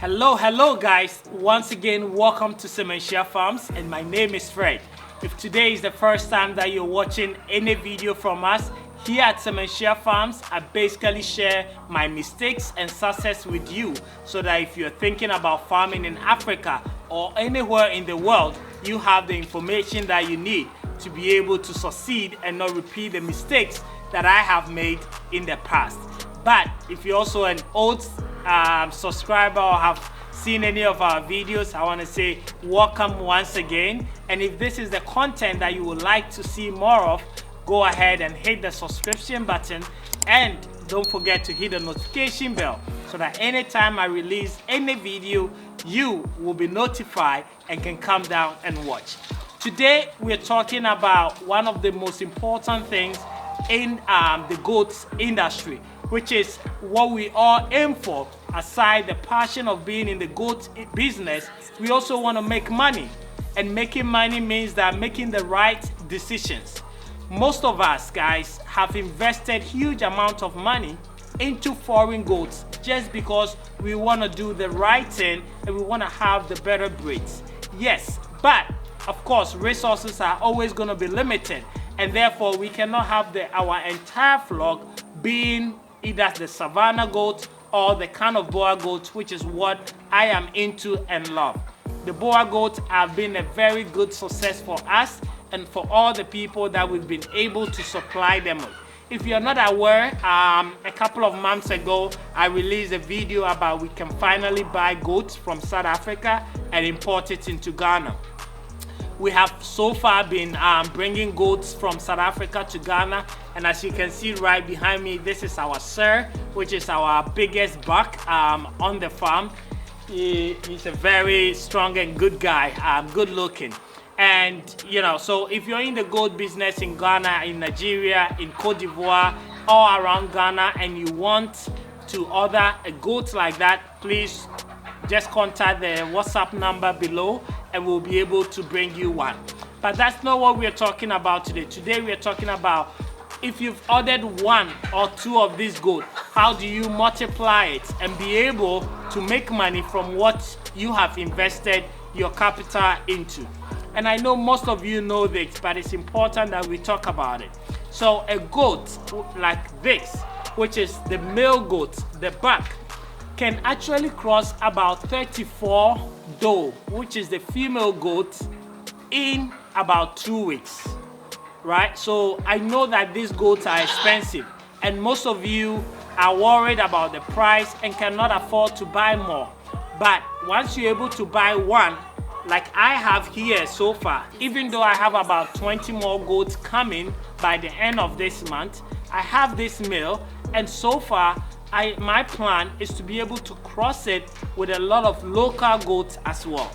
Hello guys, once again welcome to Semenshia Farms, and my name is Fred. If today is the first time that you're watching any video from us, here at Semenshia Farms, I basically share my mistakes and success with you, so that if you're thinking about farming in Africa or anywhere in the world, you have the information that you need to be able to succeed and not repeat the mistakes that I have made in the past. But if you're also an old subscriber or have seen any of our videos, I want to say welcome once again. And if this is the content that you would like to see more of, go ahead and hit the subscription button, and don't forget to hit the notification bell so that anytime I release any video, you will be notified and can come down and watch. Today we're talking about one of the most important things in the goats industry, which is what we all aim for. Aside the passion of being in the goat business, we also want to make money, and making money means that making the right decisions. Most of us guys have invested huge amount of money into foreign goats just because we want to do the right thing and we want to have the better breeds. Yes, but of course resources are always going to be limited, and therefore we cannot have our entire flock being either the Savannah goat or the kind of Boer goat, which is what I am into and love. The Boer goats have been a very good success for us and for all the people that we've been able to supply them with. If you're not aware, a couple of months ago, I released a video about we can finally buy goats from South Africa and import it into Ghana. We have so far been bringing goats from South Africa to Ghana, and as you can see right behind me, this is our Sir, which is our biggest buck on the farm. He's a very strong and good guy, good looking. And you know, so if you're in the goat business in Ghana, in Nigeria, in Cote d'Ivoire, all around Ghana, and you want to order a goat like that, please just contact the WhatsApp number below and we'll be able to bring you one. But that's not what we're talking about today. Today we're talking about, if you've ordered one or two of these goats, how do you multiply it and be able to make money from what you have invested your capital into. And I know most of you know this, but it's important that we talk about it. So a goat like this, which is the male goat, the buck, can actually cross about 34 doe, which is the female goat, in about 2 weeks, right? So I know that these goats are expensive, and most of you are worried about the price and cannot afford to buy more. But once you're able to buy one, like I have here so far, even though I have about 20 more goats coming by the end of this month, I have this male, and so far my plan is to be able to cross it with a lot of local goats as well,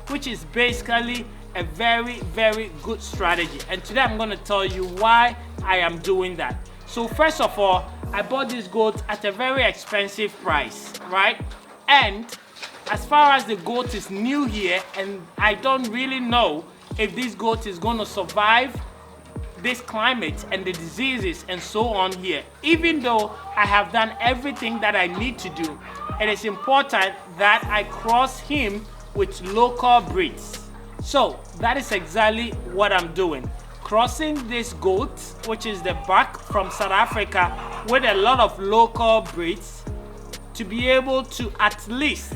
which is basically a very good strategy. And today I'm going to tell you why I am doing that. So first of all, I bought this goat at a very expensive price, right? And as far as the goat is new here, and I don't really know if this goat is going to survive this climate and the diseases and so on here. Even though I have done everything that I need to do, it is important that I cross him with local breeds. So that is exactly what I'm doing. Crossing this goat, which is the buck from South Africa, with a lot of local breeds to be able to at least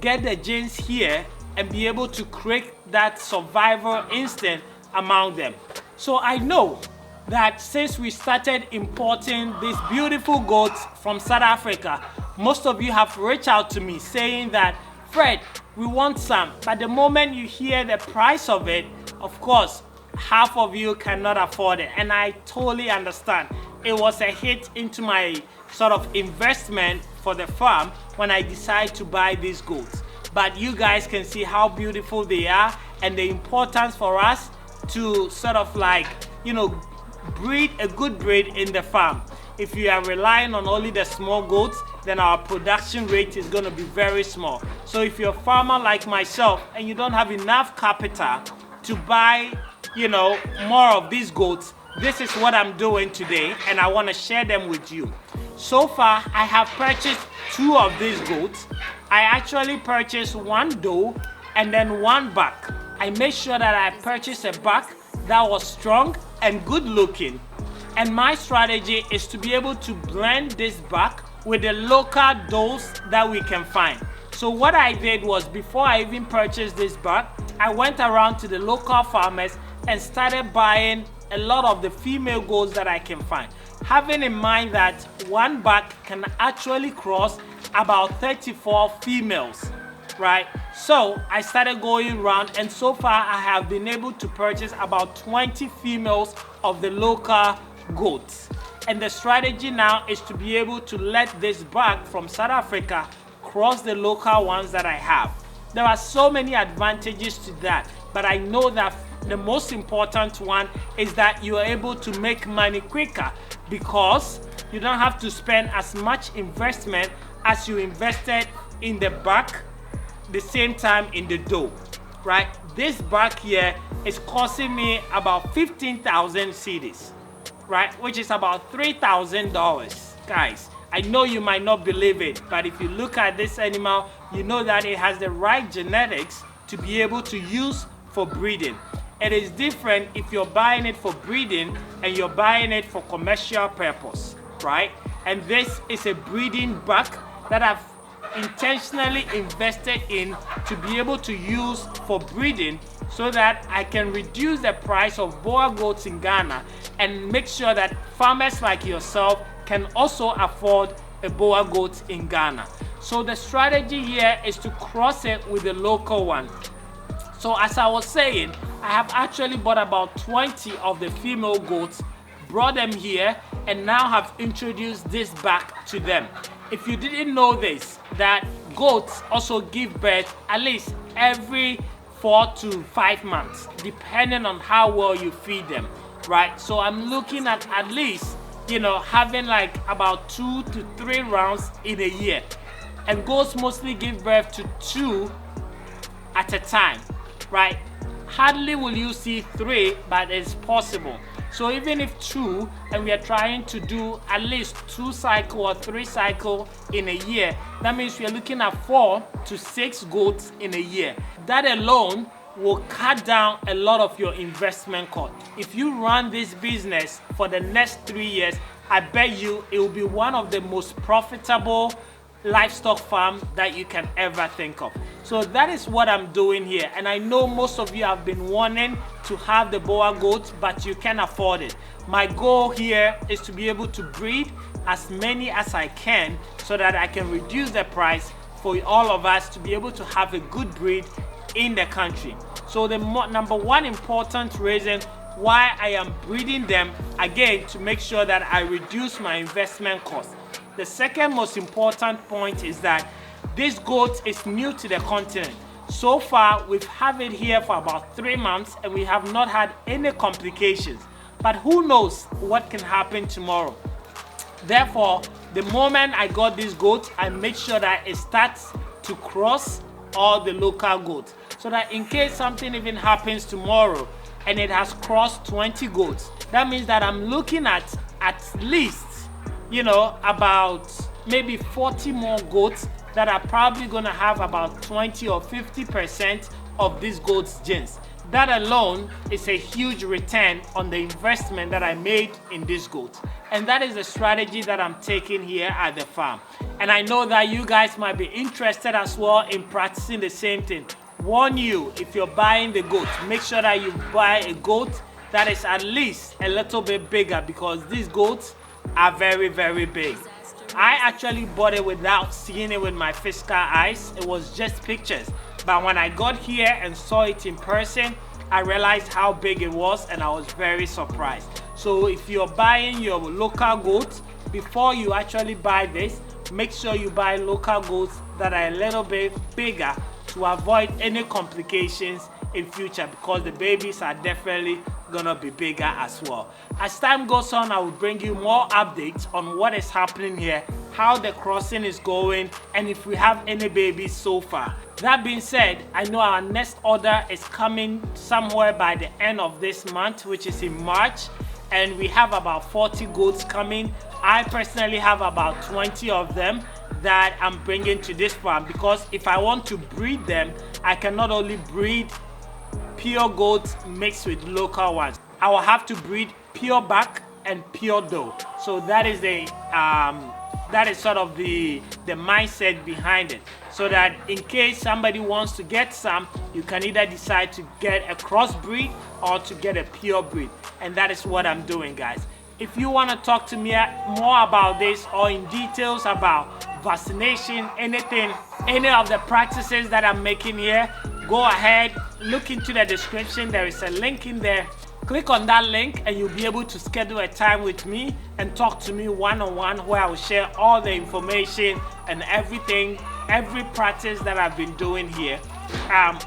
get the genes here and be able to create that survival instinct among them. So I know that since we started importing these beautiful goats from South Africa, most of you have reached out to me saying that, Fred, we want some. But the moment you hear the price of it, of course, half of you cannot afford it. And I totally understand. It was a hit into my sort of investment for the farm when I decided to buy these goats. But you guys can see how beautiful they are, and the importance for us to sort of like, you know, breed a good breed in the farm. If you are relying on only the small goats, then our production rate is going to be very small. So if you're a farmer like myself and you don't have enough capital to buy, you know, more of these goats, this is what I'm doing today, and I want to share them with you. So far I have purchased 2 of these goats. I actually purchased one doe and then one buck. I made sure that I purchased a buck that was strong and good looking. And my strategy is to be able to blend this buck with the local does that we can find. So what I did was, before I even purchased this buck, I went around to the local farmers and started buying a lot of the female goats that I can find, having in mind that one buck can actually cross about 34 females, right? So I started going around, and so far I have been able to purchase about 20 females of the local goats. And the strategy now is to be able to let this buck from South Africa cross the local ones that I have. There are so many advantages to that, but I know that the most important one is that you are able to make money quicker, because you don't have to spend as much investment as you invested in the buck the same time in the doe, right? This buck here is costing me about 15,000 cedis, right? Which is about $3,000. Guys, I know you might not believe it, but if you look at this animal, you know that it has the right genetics to be able to use for breeding. It is different if you're buying it for breeding and you're buying it for commercial purpose, right? And this is a breeding buck that I've intentionally invested in to be able to use for breeding, so that I can reduce the price of boer goats in Ghana and make sure that farmers like yourself can also afford a boer goat in Ghana. So the strategy here is to cross it with the local one. So as I was saying, I have actually bought about 20 of the female goats, brought them here, and now have introduced this back to them. If you didn't know this, that goats also give birth at least every 4 to 5 months, depending on how well you feed them, right? So I'm looking at least, having like about 2 to 3 rounds in a year. And goats mostly give birth to 2 at a time, right? Hardly will you see 3, but it's possible. So even if 2, and we are trying to do at least 2 cycle or 3 cycle in a year, that means we are looking at 4 to 6 goats in a year. That alone will cut down a lot of your investment cost. If you run this business for the next 3 years, I bet you it will be one of the most profitable livestock farm that you can ever think of. So that is what I'm doing here, and I know most of you have been wanting to have the boer goats, but you can't afford it. My goal here is to be able to breed as many as I can, so that I can reduce the price for all of us to be able to have a good breed in the country. So the number one important reason why I am breeding them, again, to make sure that I reduce my investment cost. The second most important point is that this goat is new to the continent. So far, we've had it here for about 3 months and we have not had any complications. But who knows what can happen tomorrow? Therefore, the moment I got this goat, I made sure that it starts to cross all the local goats, so that in case something even happens tomorrow and it has crossed 20 goats, that means that I'm looking at least, about maybe 40 more goats that are probably going to have about 20 or 50% of these goats' genes. That alone is a huge return on the investment that I made in this goat. And that is the strategy that I'm taking here at the farm. And I know that you guys might be interested as well in practicing the same thing. Warn you, if you're buying the goat, make sure that you buy a goat that is at least a little bit bigger, because these goats are very, very big. I actually bought it without seeing it with my physical eyes. It was just pictures. But when I got here and saw it in person, I realized how big it was, and I was very surprised. So if you're buying your local goats, before you actually buy this, make sure you buy local goats that are a little bit bigger to avoid any complications in future, because the babies are definitely gonna be bigger as well. As time goes on, I will bring you more updates on what is happening here, how the crossing is going, and if we have any babies so far. That being said, I know our next order is coming somewhere by the end of this month, which is in March, and we have about 40 goats coming. I personally have about 20 of them. that I'm bringing to this farm, because if I want to breed them, I cannot only breed pure goats mixed with local ones. I will have to breed pure buck and pure doe. So that is sort of the mindset behind it, so that in case somebody wants to get some, you can either decide to get a crossbreed or to get a pure breed, and that is what I'm doing, guys. If you want to talk to me more about this, or in details about vaccination, anything, any of the practices that I'm making here, go ahead, look into the description. There is a link in there. Click on that link and you'll be able to schedule a time with me and talk to me one-on-one, where I will share all the information and everything, every practice that I've been doing here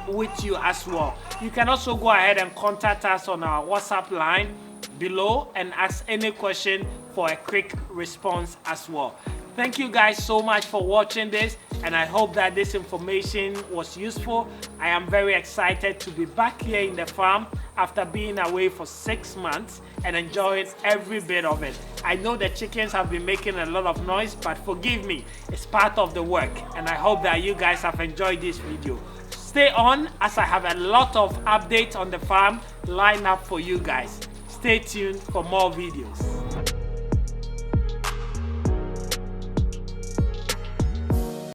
with you as well. You can also go ahead and contact us on our WhatsApp line below and ask any question for a quick response as well. Thank you guys so much for watching this, and I hope that this information was useful. I am very excited to be back here in the farm after being away for 6 months and enjoying every bit of it. I know the chickens have been making a lot of noise, but forgive me, it's part of the work, and I hope that you guys have enjoyed this video. Stay on, as I have a lot of updates on the farm lined up for you guys. Stay tuned for more videos.